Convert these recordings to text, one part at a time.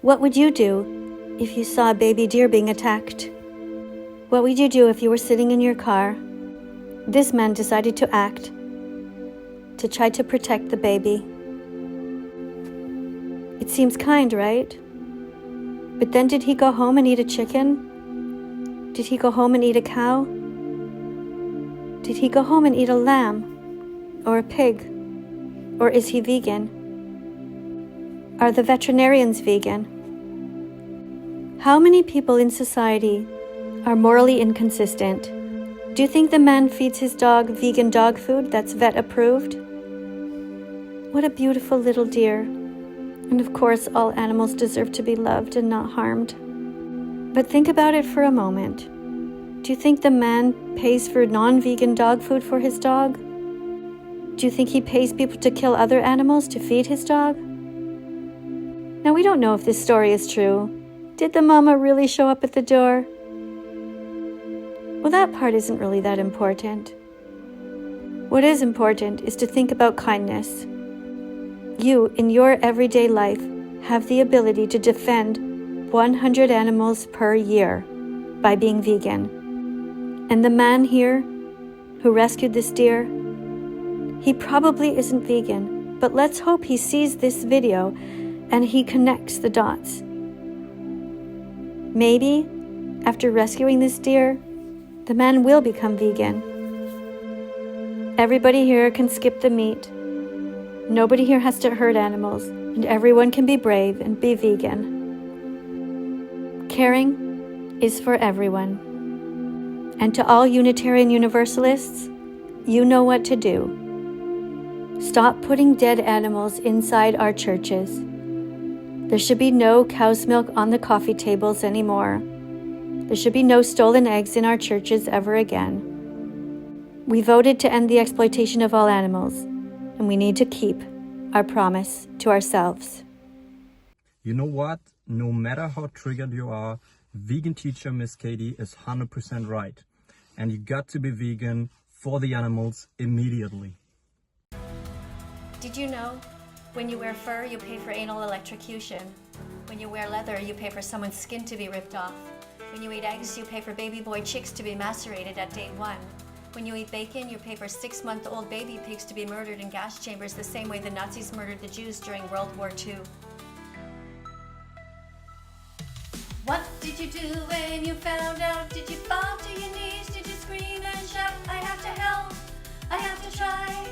What would you do if you saw a baby deer being attacked? What would you do if you were sitting in your car? This man decided to act, to try to protect the baby. It seems kind, right? But then did he go home and eat a chicken? Did he go home and eat a cow? Did he go home and eat a lamb or a pig? Or is he vegan? Are the veterinarians vegan? How many people in society are morally inconsistent? Do you think the man feeds his dog vegan dog food that's vet approved? What a beautiful little deer. And of course, all animals deserve to be loved and not harmed. But think about it for a moment. Do you think the man pays for non-vegan dog food for his dog? Do you think he pays people to kill other animals to feed his dog? Now, we don't know if this story is true. Did the mama really show up at the door? Well, that part isn't really that important. What is important is to think about kindness. You, in your everyday life, have the ability to defend 100 animals per year by being vegan. And the man here who rescued this deer, he probably isn't vegan, but let's hope he sees this video and he connects the dots. Maybe, after rescuing this deer, the man will become vegan. Everybody here can skip the meat. Nobody here has to hurt animals, and everyone can be brave and be vegan. Caring is for everyone. And to all Unitarian Universalists, you know what to do. Stop putting dead animals inside our churches. There should be no cow's milk on the coffee tables anymore. There should be no stolen eggs in our churches ever again. We voted to end the exploitation of all animals, and we need to keep our promise to ourselves. You know what? No matter how triggered you are, vegan teacher Miss Katie is 100% right. And you got to be vegan for the animals immediately. Did you know? When you wear fur, you pay for anal electrocution. When you wear leather, you pay for someone's skin to be ripped off. When you eat eggs, you pay for baby boy chicks to be macerated at day 1. When you eat bacon, you pay for 6-month-old baby pigs to be murdered in gas chambers the same way the Nazis murdered the Jews during World War II. What did you do when you found out? Did you fall to your knees? Did you scream and shout, I have to help, I have to try,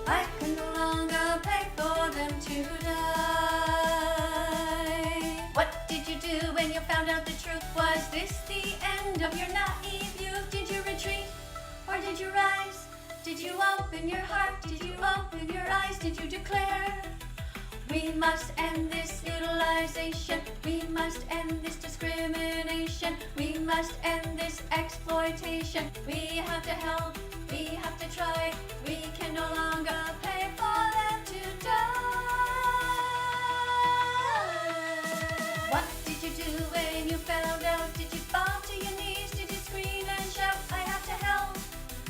I can no longer pay for them to die? What did you do when you found out the truth? Was this the end of your naive youth? Did you retreat or did you rise? Did you open your heart? Did you open your eyes? Did you declare? We must end this utilization. We must end this discrimination. We must end this exploitation. We have to help. We have to try. We can no longer pay for them to die. What did you do when you found out? Did you fall to your knees? Did you scream and shout, I have to help,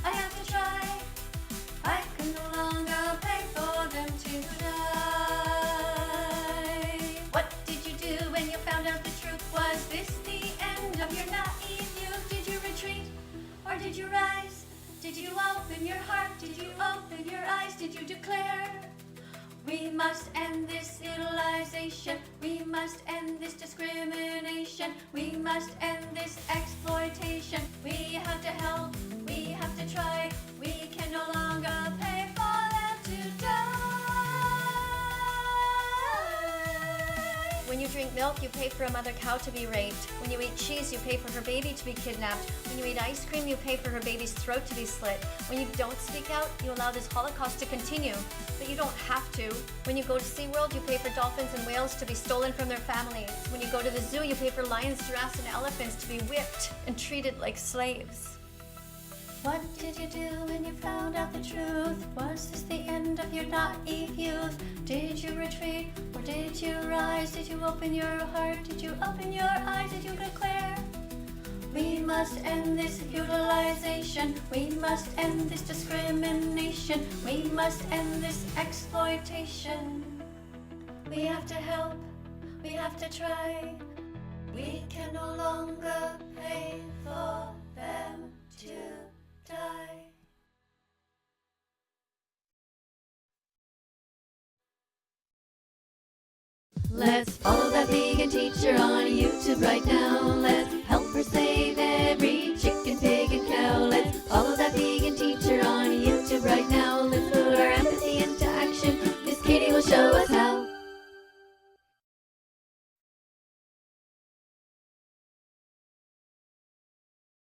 I have to try, I can no longer pay for them to die? What did you do when you found out the truth? Was this the end of your naive youth? Did you retreat or did you rise? Did you open your heart? Did you open your eyes? Did you declare? We must end this utilization. We must end this discrimination. We must end this exploitation. We have to help. We have to try. We can no longer pay for them to die. When you drink milk, you pay for a mother cow to be raped. When you eat cheese, you pay for her baby to be kidnapped. When you eat ice cream, you pay for her baby's throat to be slit. When you don't speak out, you allow this Holocaust to continue. But you don't have to. When you go to SeaWorld, you pay for dolphins and whales to be stolen from their families. When you go to the zoo, you pay for lions, giraffes, and elephants to be whipped and treated like slaves. What did you do when you found out the truth? Was this the end of your naive youth? Did you retreat or did you rise? Did you open your heart? Did you open your eyes? Did you declare? We must end this utilization. We must end this discrimination. We must end this exploitation. We have to help. we have to try. We can no longer pay for them to die. Let's follow that vegan teacher on YouTube